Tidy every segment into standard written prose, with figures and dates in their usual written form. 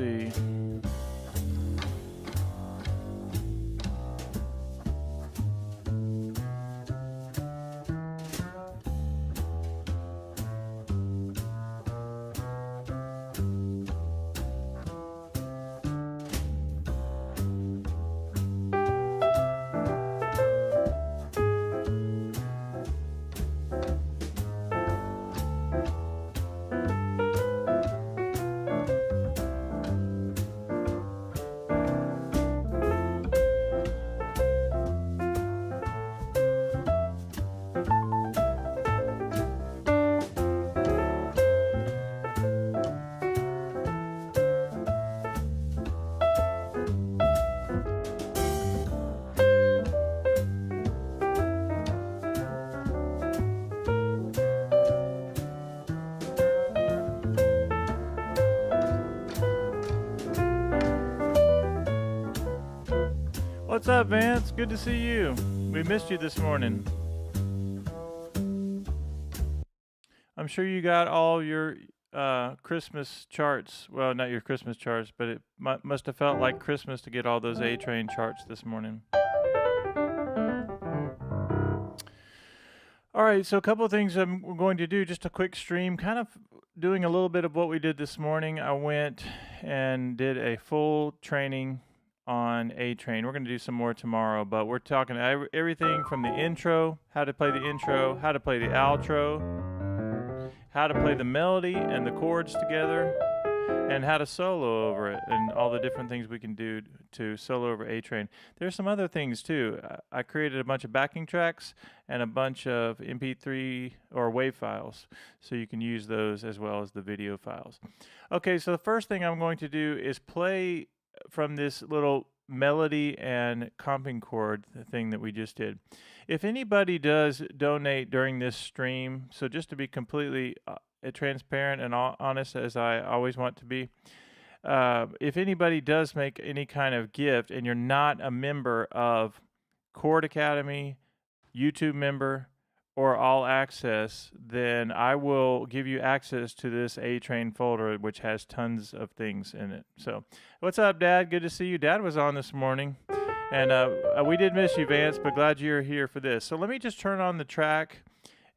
see. What's up, Vance? Good to see you. We missed you this morning. I'm sure you got all your Christmas charts. Well, not your Christmas charts, but it must have felt like Christmas to get all those A-Train charts this morning. All right, so a couple of things I'm going to do. Just a quick stream, kind of doing a little bit of what we did this morning. I went and did a full training on A-Train. We're going to do some more tomorrow, but we're talking everything from the intro, how to play the intro, how to play the outro, how to play the melody and the chords together, and how to solo over it, and all the different things we can do to solo over A-Train. There's some other things too. I created a bunch of backing tracks and a bunch of MP3 or WAV files, so you can use those as well as the video files. Okay, so the first thing I'm going to do is play from this little melody and comping chord thing that we just did. If anybody does donate during this stream, so just to be completely transparent and honest as I always want to be, if anybody does make any kind of gift and you're not a member of Chord Academy, YouTube member, or All Access, then I will give you access to this A-Train folder, which has tons of things in it. So, what's up, Dad? Good to see you. Dad was on this morning, and we did miss you, Vance, but glad you're here for this. So let me just turn on the track,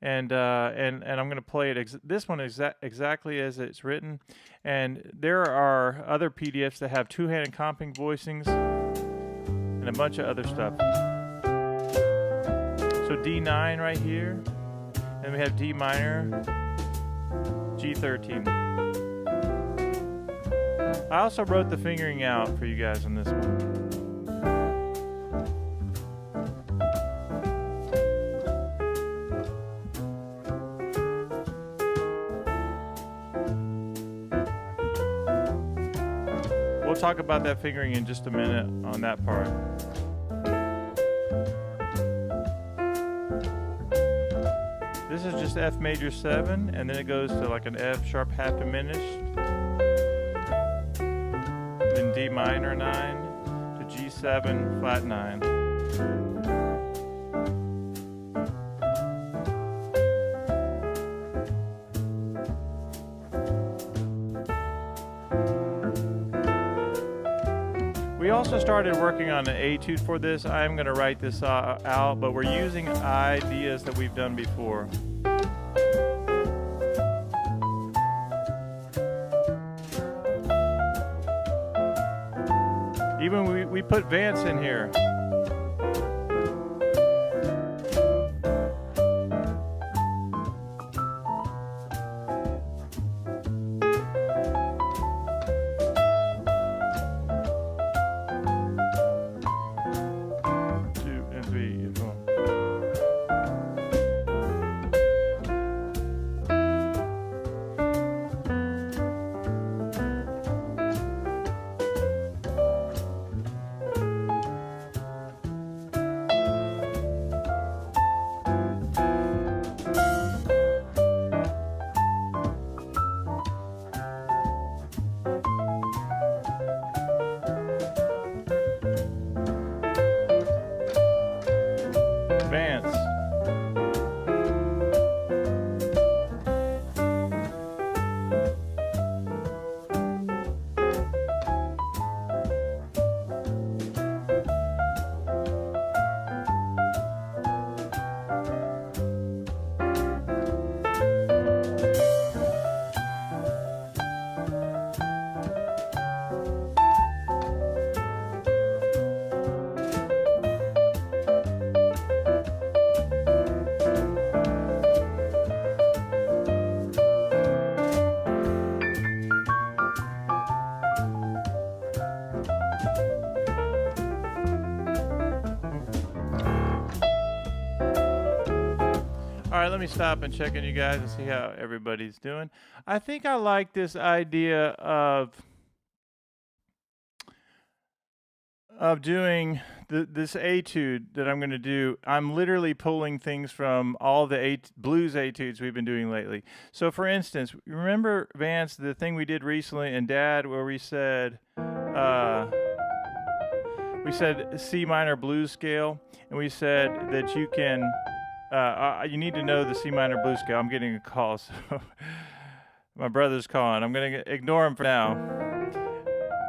and I'm going to play it. This one is exactly as it's written, and there are other PDFs that have two-handed comping voicings and a bunch of other stuff. So D9 right here, then we have D minor, G13. I also wrote the fingering out for you guys on this one. We'll talk about that fingering in just a minute on that part. This is just F major 7, and then it goes to like an F sharp half diminished, then D minor 9 to G7 flat 9. We also started working on an etude for this. I'm going to write this out, but we're using ideas that we've done before. Even we put Vance in here. All right, let me stop and check on you guys and see how everybody's doing. I think I like this idea of doing this etude that I'm going to do. I'm literally pulling things from all the blues etudes we've been doing lately. So for instance, remember, Vance, the thing we did recently and Dad, where we said C minor blues scale, and we said that you can you need to know the C minor blues scale. I'm getting a call, so my brother's calling. I'm going to ignore him for now.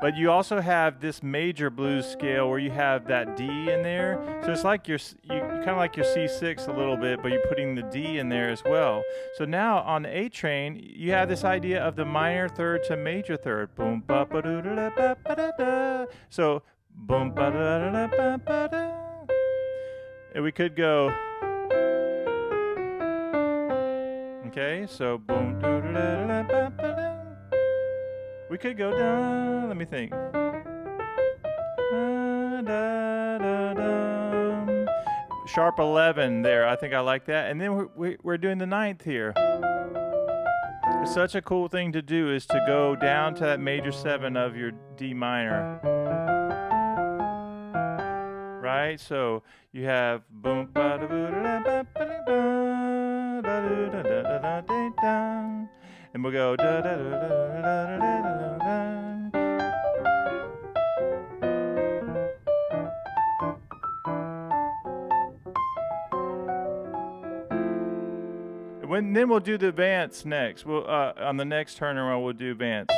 But you also have this major blues scale where you have that D in there. So it's like you kind of like your C6 a little bit, but you're putting the D in there as well. So now on the A train, you have this idea of the minor third to major third. Boom ba ba doo da ba ba da da. So boom ba da da ba ba da. And we could go. Okay, so boom doo da da ba ba da. We could go down, let me think. Sharp 11 there, I think I like that. And then we're doing the ninth here. It's such a cool thing to do is to go down to that major 7 of your D minor. Right? So you have boom ba da boo da ba ba da da da da da da da da. And we'll go da da da da da da da da. Then we'll do the Vance next. We'll on the next turnaround we'll do Vance.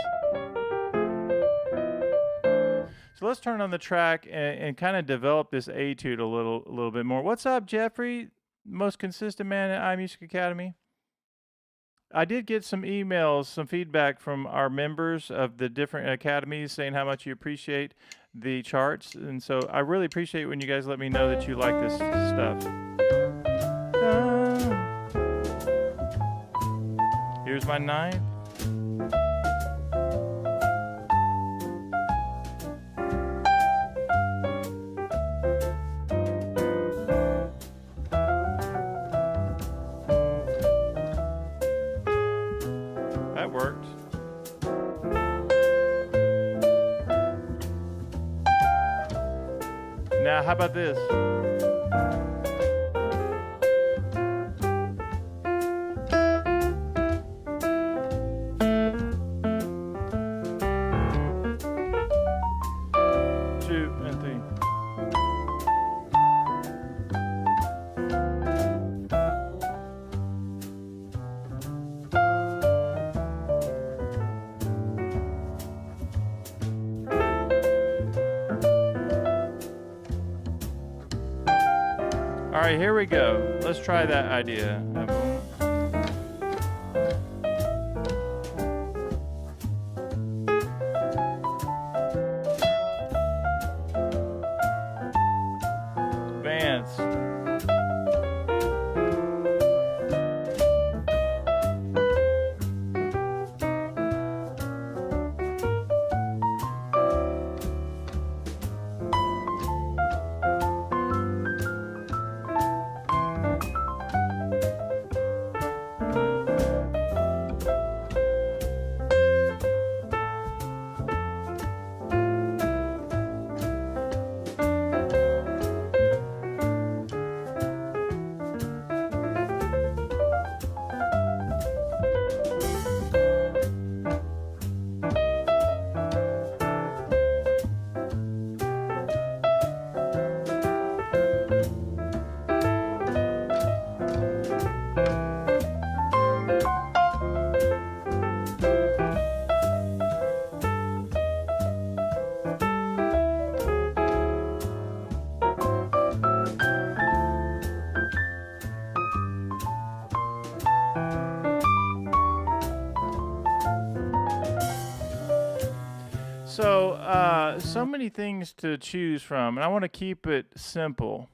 So let's turn on the track and kind of develop this etude a little bit more. What's up, Jeffrey? Most consistent man at iMusicAcademy. I did get some emails, some feedback from our members of the different academies saying how much you appreciate the charts. And so I really appreciate when you guys let me know that you like this stuff. Here's my 9th. That worked. Now, how about this? All right, here we go. Let's try that idea. Vance. So many things to choose from, and I want to keep it simple.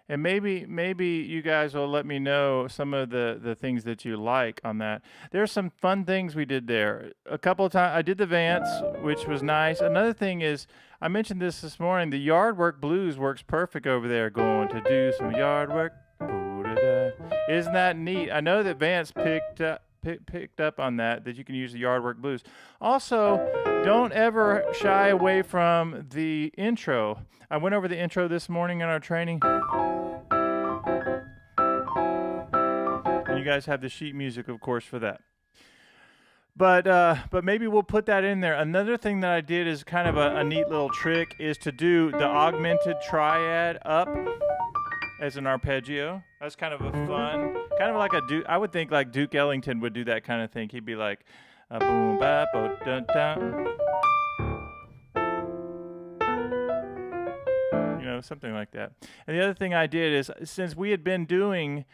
And maybe you guys will let me know some of the things that you like on that. There's some fun things we did there. A couple of times I did the Vance, which was nice. Another thing is, I mentioned this morning, the yard work blues works perfect over there. Going to do some yard work. Isn't that neat? I know that Vance picked up on that you can use the yard work blues. Also, don't ever shy away from the intro. I went over the intro this morning in our training. And you guys have the sheet music, of course, for that. But maybe we'll put that in there. Another thing that I did is kind of a neat little trick is to do the augmented triad up as an arpeggio. That's kind of a fun, kind of like a Duke. I would think like Duke Ellington would do that kind of thing. He'd be like, boom, bap, bo, dun, dun. You know, something like that. And the other thing I did is, since we had been doing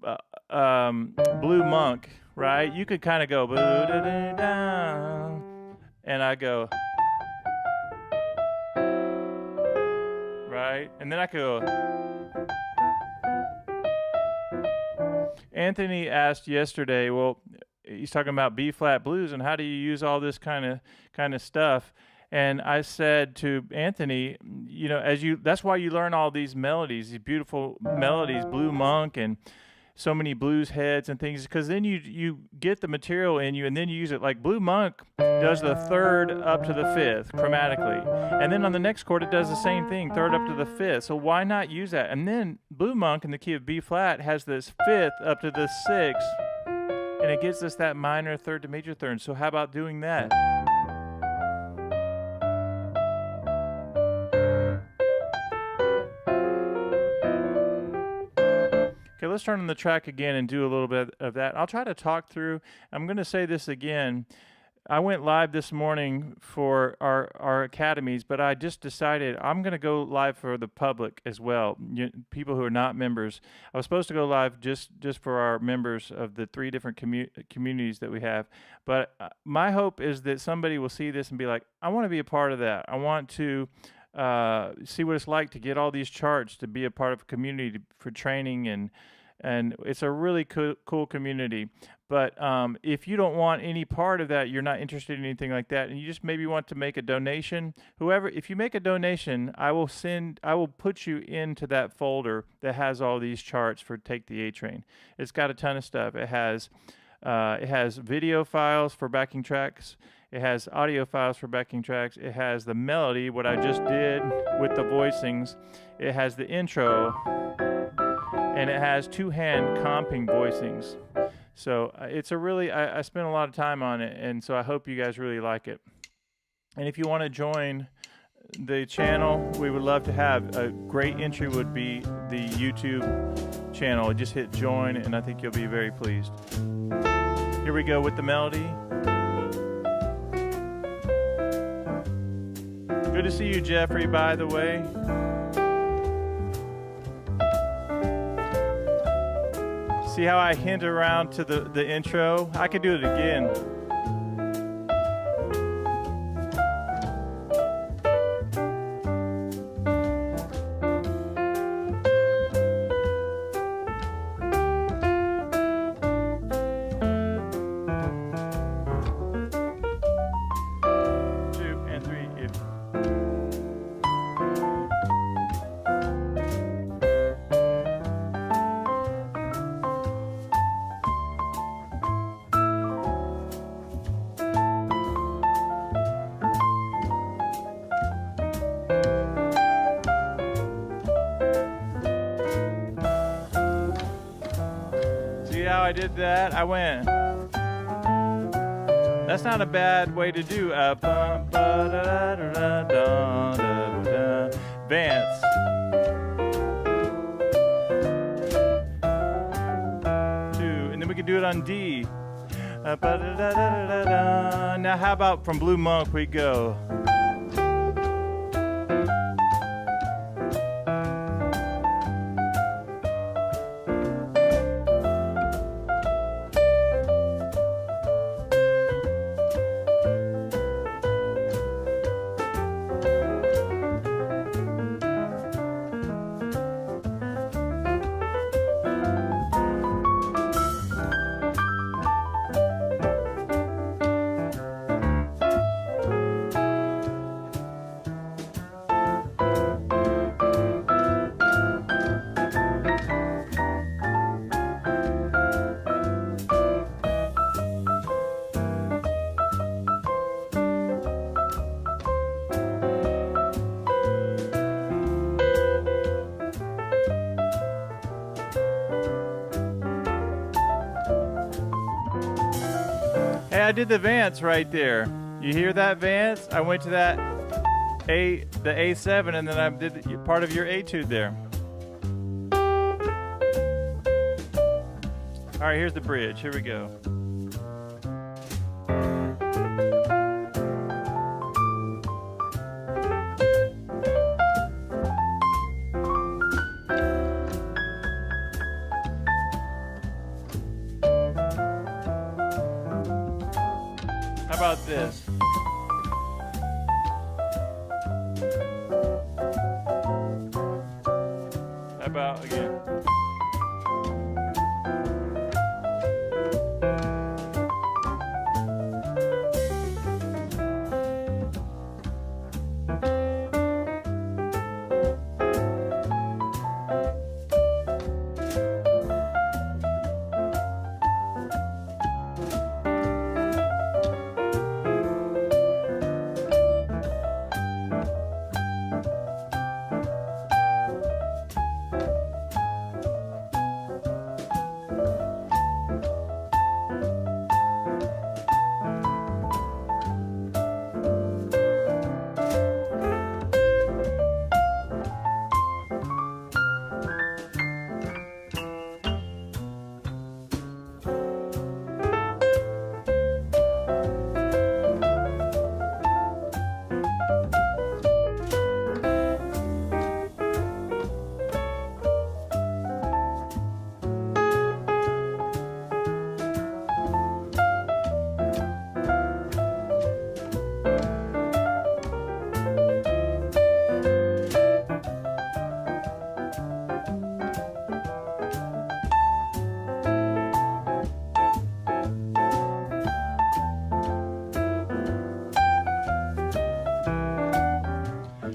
Blue Monk, right? You could kind of go, and I go, right? And then I could go. Anthony asked yesterday, well, he's talking about B-flat blues and how do you use all this kind of stuff? And I said to Anthony, you know, that's why you learn all these melodies, these beautiful melodies, Blue Monk and so many blues heads and things, because then you get the material in you and then you use it. Like Blue Monk does the third up to the fifth chromatically, and then on the next chord it does the same thing, third up to the fifth. So why not use that? And then Blue Monk in the key of B flat has this fifth up to the sixth, and it gives us that minor third to major third. So how about doing that? Okay, let's turn on the track again and do a little bit of that. I'll try to talk through. I'm going to say this again. I went live this morning for our academies, but I just decided I'm going to go live for the public as well, people who are not members. I was supposed to go live just for our members of the 3 different communities that we have. But my hope is that somebody will see this and be like, I want to be a part of that. I want to see what it's like to get all these charts, to be a part of a community for training, and it's a really cool community. But if you don't want any part of that, you're not interested in anything like that, and you just maybe want to make a donation, if you make a donation, I will put you into that folder that has all these charts for Take the A Train. It's got a ton of stuff. It has video files for backing tracks. It has audio files for backing tracks. It has the melody, what I just did with the voicings. It has the intro, and it has 2-hand comping voicings. So it's a really, I spent a lot of time on it, and so I hope you guys really like it. And if you want to join the channel, we would love to have. A great entry would be the YouTube channel. Just hit join, and I think you'll be very pleased. Here we go with the melody. Good to see you, Jeffrey, by the way. See how I hint around to the intro? I could do it again. How I did that? I went. That's not a bad way to do. Vance. Two, and then we can do it on D. Now, how about from Blue Monk we go? I did the Vance right there. You hear that, Vance? I went to that the A7, and then I did part of your etude there. All right, here's the bridge. Here we go. How about this? How about again?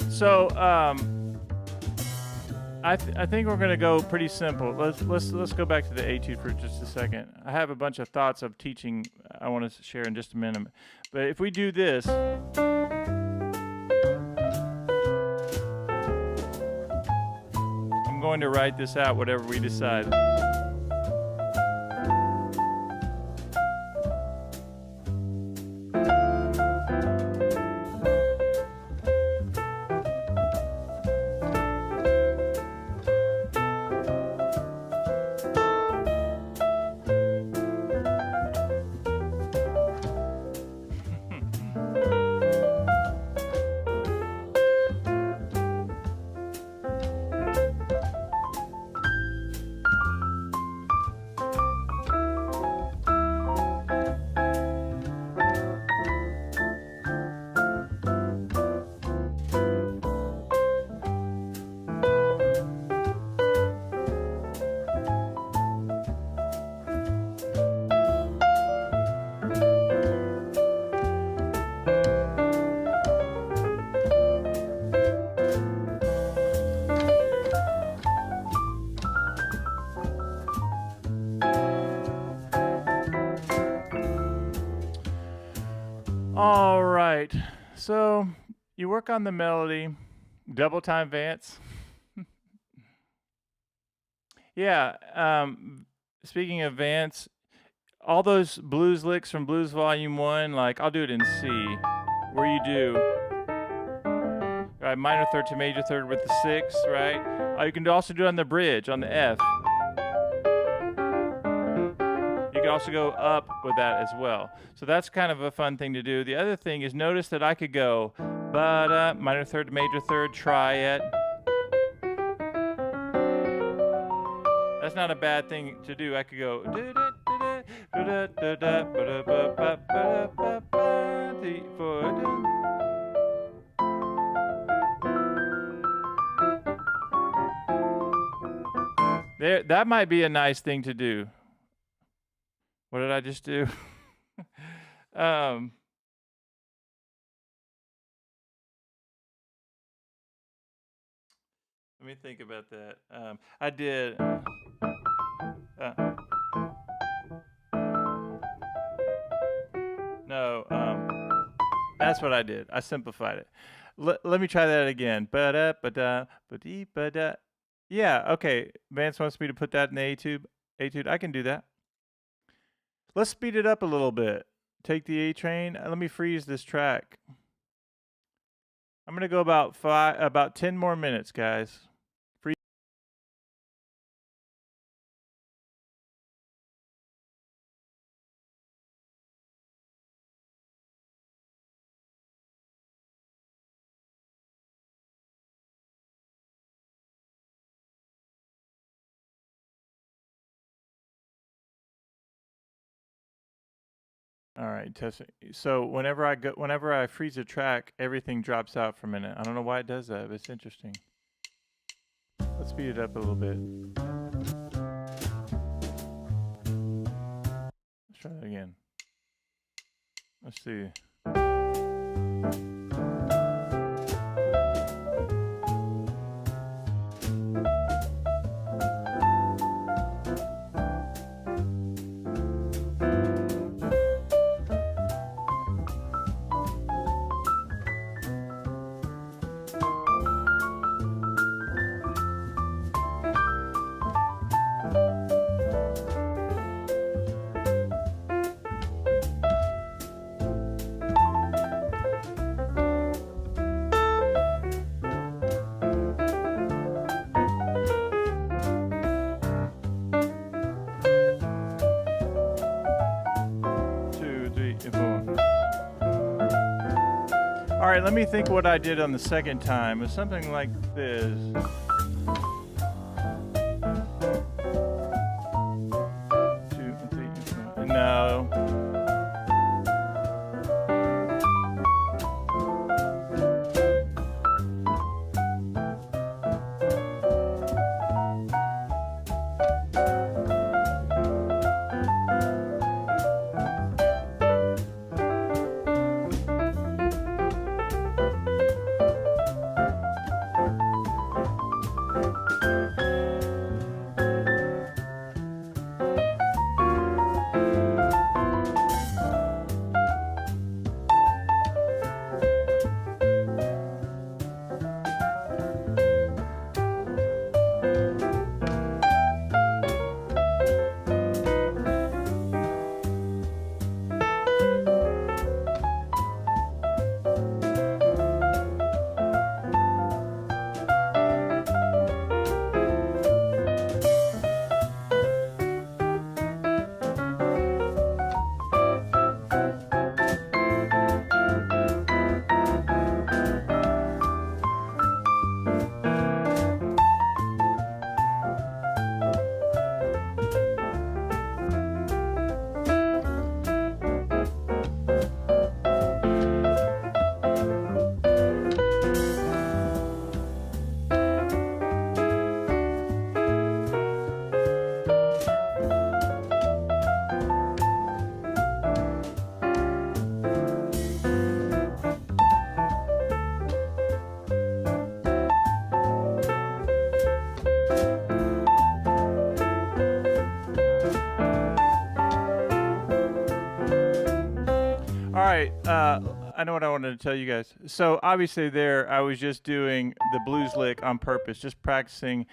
So I think we're gonna go pretty simple. Let's go back to the etude for just a second. I have a bunch of thoughts of teaching I want to share in just a minute. But if we do this, I'm going to write this out, whatever we decide. All right, so you work on the melody, double time Vance. Yeah, speaking of Vance, all those blues licks from Blues Volume 1, like I'll do it in C, where you do minor third to major third with the 6, right? You can also do it on the bridge, on the F. You can also go up with that as well. So that's kind of a fun thing to do. The other thing is, notice that I could go minor third to major third, triad. That's not a bad thing to do. I could go there. That might be a nice thing to do. What did I just do? Let me think about that. I did. No, that's what I did. I simplified it. Let me try that again. Yeah, okay. Vance wants me to put that in the etude. I can do that. Let's speed it up a little bit. take the A train. Let me freeze this track. I'm gonna go about 10 more minutes, guys. Freeze. All right, testing. So whenever I freeze a track, everything drops out for a minute. I don't know why it does that, but it's interesting. Let's speed it up a little bit. Let's try that again. Let's see. All right, let me think what I did on the second time. It was something like this. 2, 3, 4. No. I know what I wanted to tell you guys. So obviously there, I was just doing the blues lick on purpose, just practicing.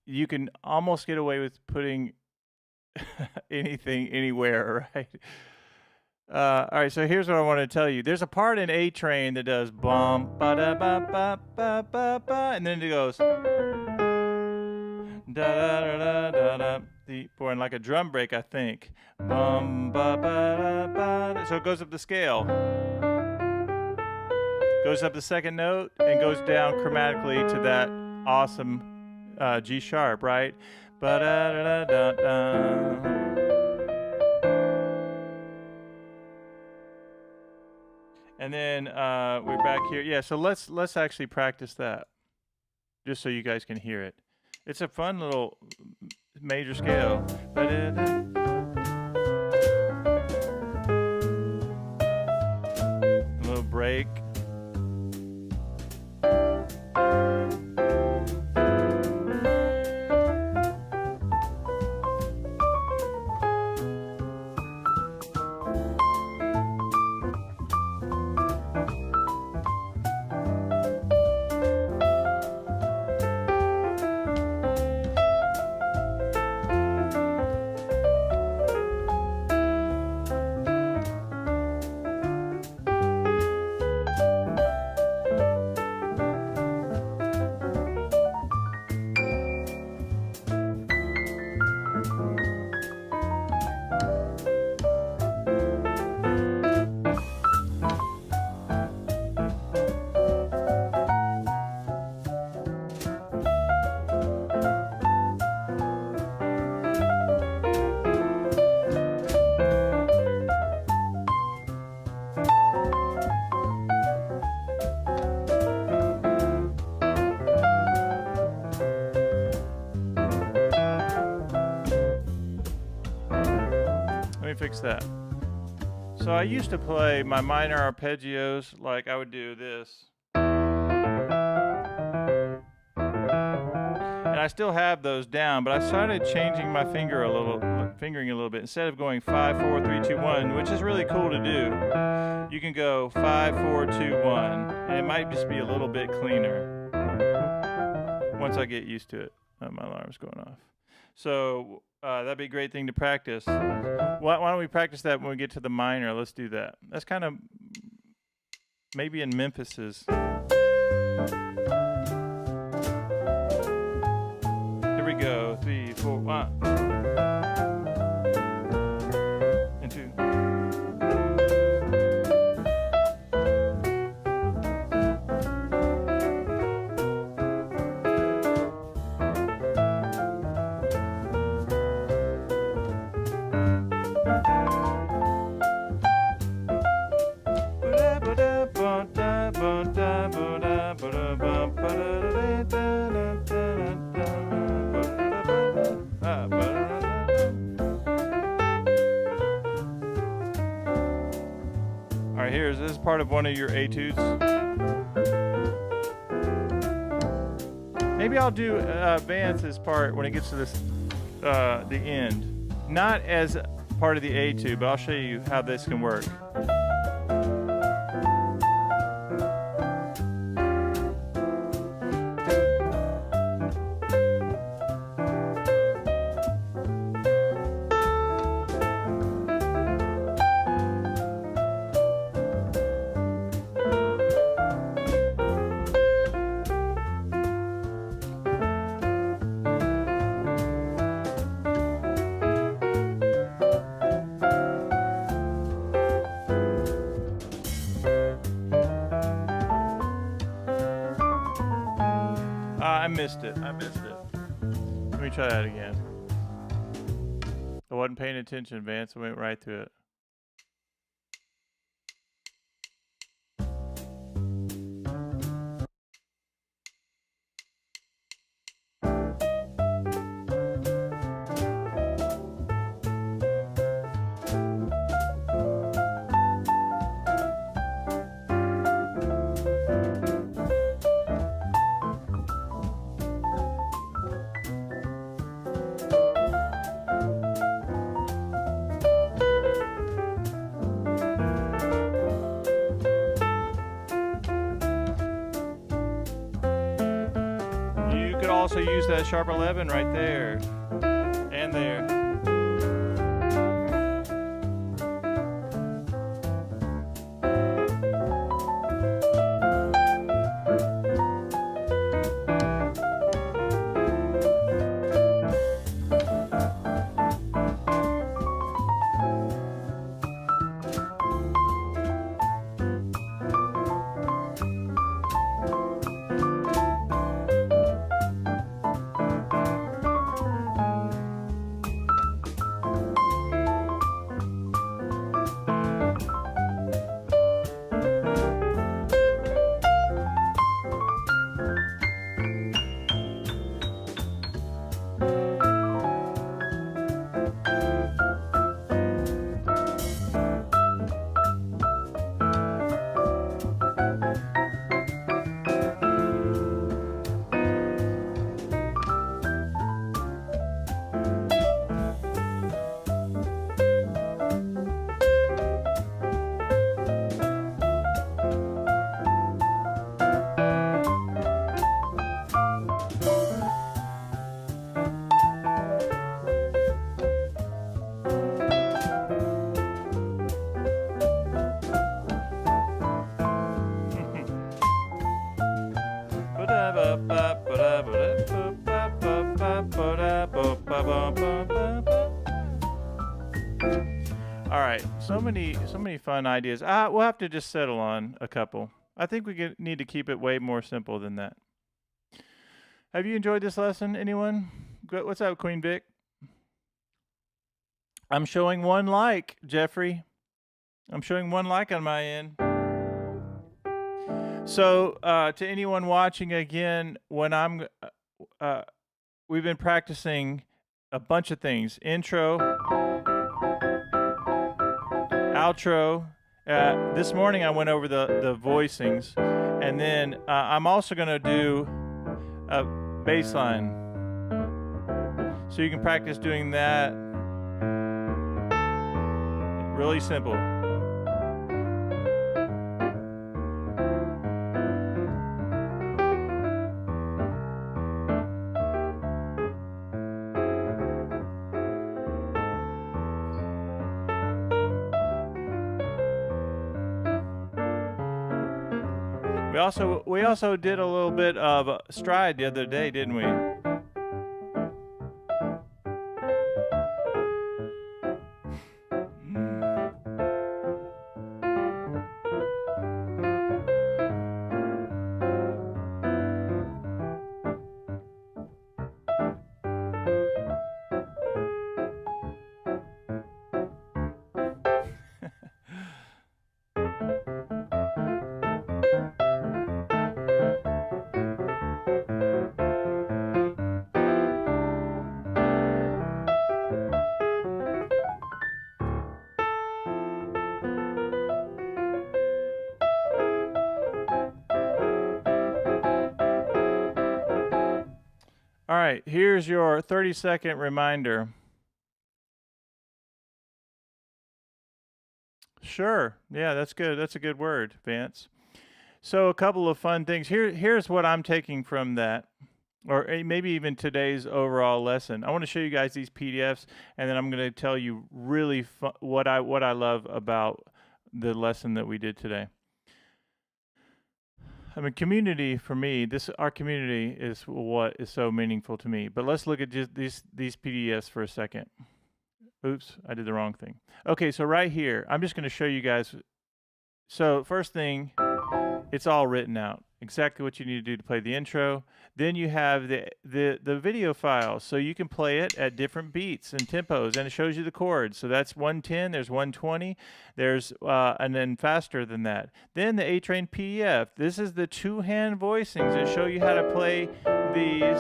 You can almost get away with putting anything anywhere, right? All right, so here's what I want to tell you. There's a part in A Train that does bum ba da ba ba ba ba ba, and then it goes da da da da da da. For like a drum break, I think. Bum ba ba ba ba. So it goes up the scale, goes up the second note, and goes down chromatically to that awesome G sharp, right? Ba da da da da. And then we're back here. Yeah, so let's actually practice that, just so you guys can hear it. It's a fun little major scale. A little break. fix that. So I used to play my minor arpeggios like I would do this. And I still have those down, but I started changing my fingering a little bit. Instead of going 5, 4, 3, 2, 1, which is really cool to do, you can go 5, 4, 2, 1, and it might just be a little bit cleaner once I get used to it. Oh, my alarm's going off. So that'd be a great thing to practice. Why don't we practice that when we get to the minor? Let's do that. That's kind of maybe in Memphis's. Here we go. 3, 4, 1. And 2. Alright, this is part of one of your etudes. Maybe I'll do Vance's part when it gets to this, the end. Not as part of the etude, but I'll show you how this can work. I missed it. Let me try that again. I wasn't paying attention, Vance. I went right through it. Also use that sharp 11 right there and there. All right, so many fun ideas. We'll have to just settle on a couple. I think we need to keep it way more simple than that. Have you enjoyed this lesson, anyone? What's up, Queen Vic? I'm showing 1 like, Jeffrey. I'm showing 1 like on my end. So to anyone watching again, when we've been practicing a bunch of things. Intro. outro. This morning I went over the voicings, and then I'm also going to do a bass line. So you can practice doing that. Really simple. We also did a little bit of stride the other day, didn't we? All right, here's your 30-second reminder. Sure. Yeah, that's good. That's a good word, Vance. So a couple of fun things. Here's what I'm taking from that, or maybe even today's overall lesson. I want to show you guys these PDFs, and then I'm going to tell you really what I love about the lesson that we did today. I mean, community for me, our community is what is so meaningful to me. But let's look at just these PDFs for a second. Oops, I did the wrong thing. Okay, so right here, I'm just going to show you guys. So first thing, it's all written out. Exactly what you need to do to play the intro. Then you have the video file, so you can play it at different beats and tempos, and it shows you the chords. So that's 110, there's 120, there's and then faster than that. Then the A-Train PDF. This is the two-hand voicings that show you how to play these,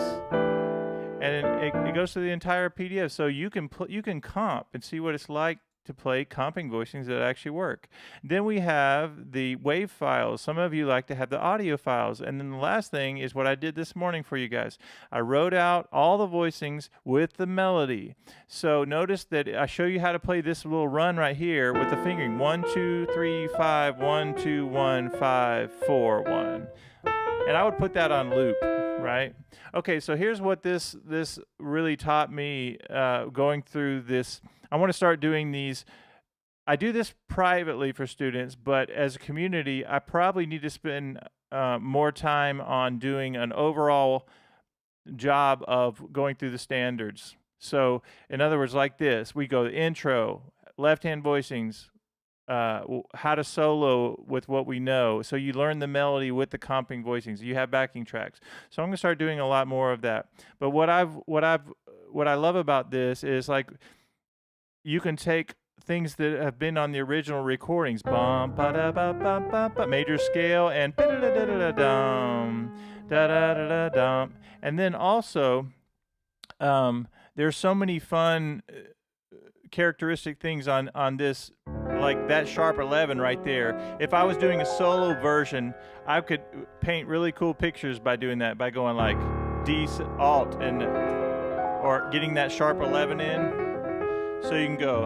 and it goes through the entire PDF. So you can comp and see what it's like to play comping voicings that actually work. Then we have the wave files. Some of you like to have the audio files. And then the last thing is what I did this morning for you guys. I wrote out all the voicings with the melody. So notice that I show you how to play this little run right here with the fingering. 1, 2, 3, 5, 1, 2, 1, 5, 4, 1. And I would put that on loop, right? Okay, so here's what this really taught me going through this. I want to start doing these. I do this privately for students, but as a community, I probably need to spend more time on doing an overall job of going through the standards. So in other words, like this, we go intro, left-hand voicings, how to solo with what we know. So you learn the melody with the comping voicings. You have backing tracks. So I'm going to start doing a lot more of that. But what I love about this is, like, you can take things that have been on the original recordings, bum, ba da ba ba ba ba, major scale, and da da da da dum, da da da da dum, and then also there's so many fun characteristic things on this, like that sharp 11 right there. If I was doing a solo version, I could paint really cool pictures by doing that, by going like D Alt and or getting that sharp 11 in. So you can go.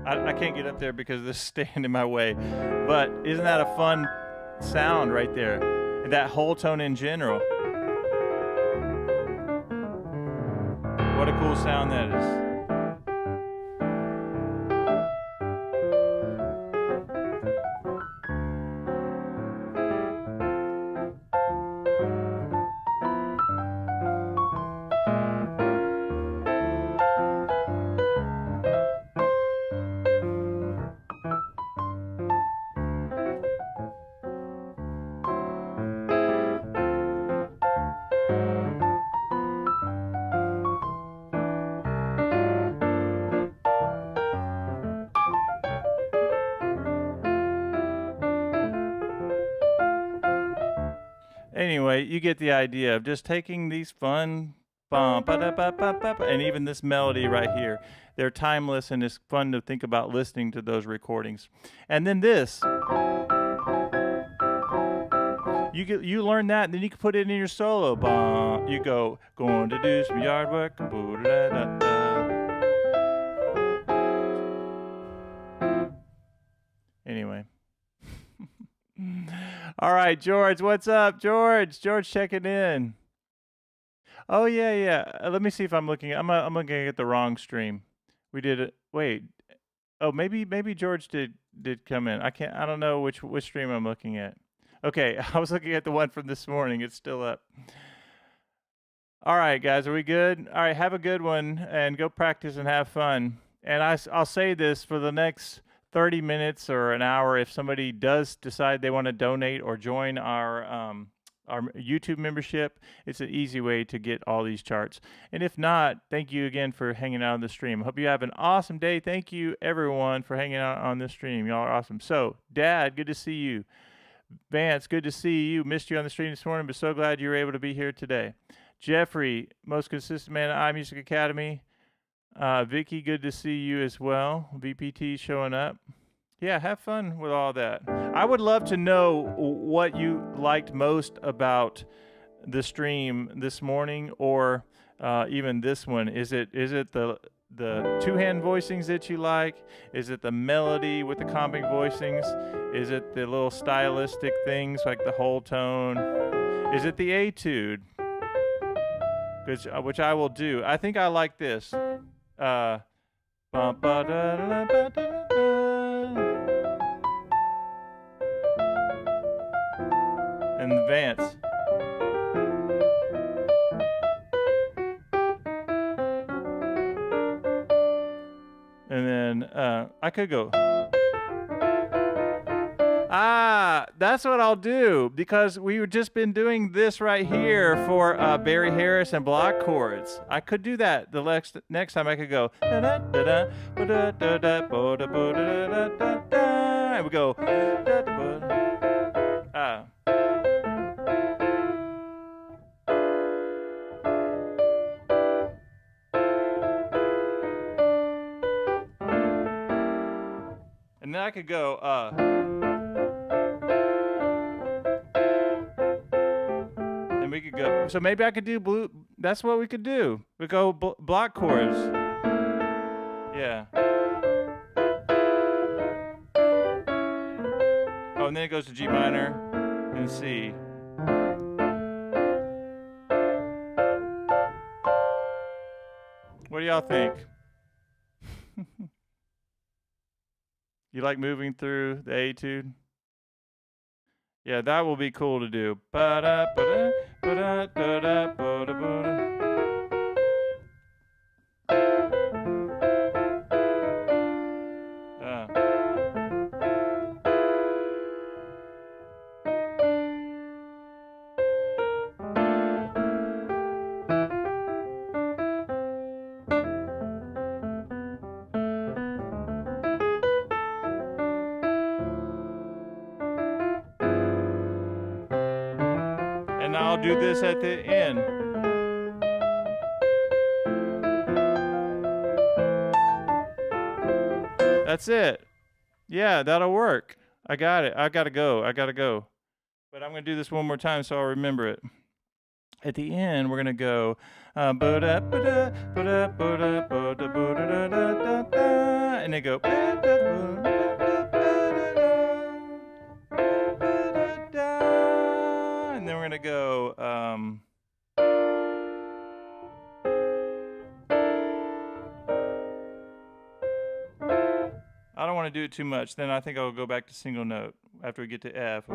I can't get up there because this stand in my way, but isn't that a fun sound right there? And that whole tone in general. What a cool sound that is. Anyway, you get the idea of just taking these fun bum, ba-da-ba-ba-ba, and even this melody right here. They're timeless, and it's fun to think about listening to those recordings. And then this. You learn that, and then you can put it in your solo. Bum. You go, going to do some yard work. Anyway. All right, George, what's up? George checking in. Oh, yeah. Let me see if I'm looking at the wrong stream. We did it. Wait. Oh, maybe George did come in. I don't know which stream I'm looking at. Okay, I was looking at the one from this morning. It's still up. All right, guys, are we good? All right, have a good one, and go practice and have fun. And I'll say this for the next 30 minutes or an hour, if somebody does decide they want to donate or join our YouTube membership, it's an easy way to get all these charts. And if not, thank you again for hanging out on the stream. Hope you have an awesome day. Thank you, everyone, for hanging out on this stream. Y'all are awesome. So, Dad, good to see you. Vance, good to see you. Missed you on the stream this morning, but so glad you were able to be here today. Jeffrey, most consistent man at iMusicAcademy. Vicky, good to see you as well. VPT showing up. Yeah, have fun with all that. I would love to know what you liked most about the stream this morning, or even this one. Is it the two-hand voicings that you like? Is it the melody with the comping voicings? Is it the little stylistic things like the whole tone? Is it the etude? Which I will do. I think I like this. And the Vance. And then I could go. That's what I'll do, because we've just been doing this right here for Barry Harris and block chords. I could do that the next time. I could go. And we go. And then I could go, and we could go, so maybe I could do blue, that's what we could do. We go block chords. Yeah. Oh, and then it goes to G minor and C. What do y'all think? You like moving through the etude? Yeah, that will be cool to do. And I'll do this at the end. That's it. Yeah, that'll work. I got it. I gotta go. But I'm gonna do this one more time so I'll remember it. At the end, we're gonna go and they go. And then we're gonna go. I don't want to do it too much. Then I think I'll go back to single note after we get to F.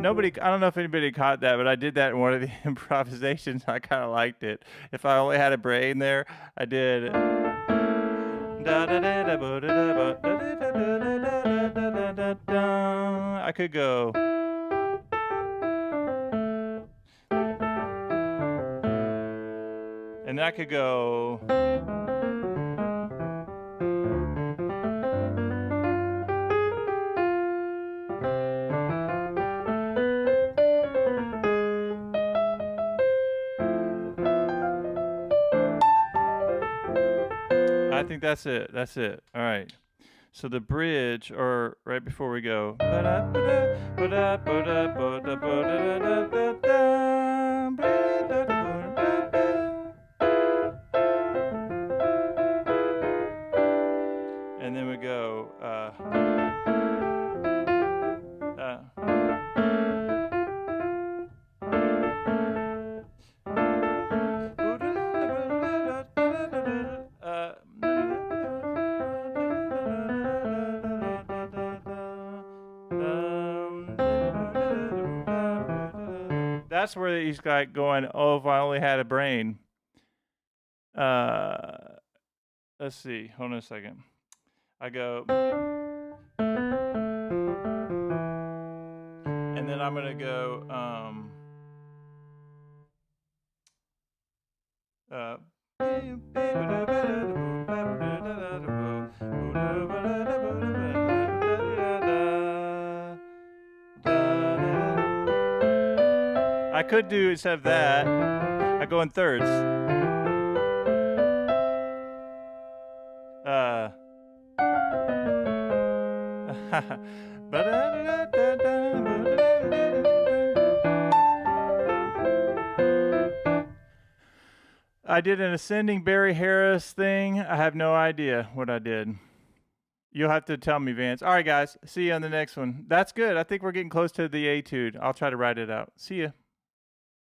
Nobody, I don't know if anybody caught that, but I did that in one of the improvisations. I kind of liked it. If I only had a brain there, I did. I could go. And I could go. I think that's it. That's it. All right. So the bridge, or right before we go. And then we go. That's where he's like going, oh, if I only had a brain. Let's see. Hold on a second. I go, and then I'm gonna go. I could do instead of that. I go in thirds. I did an ascending Barry Harris thing. I have no idea what I did. You'll have to tell me, Vance. All right, guys. See you on the next one. That's good. I think we're getting close to the etude. I'll try to write it out. See ya.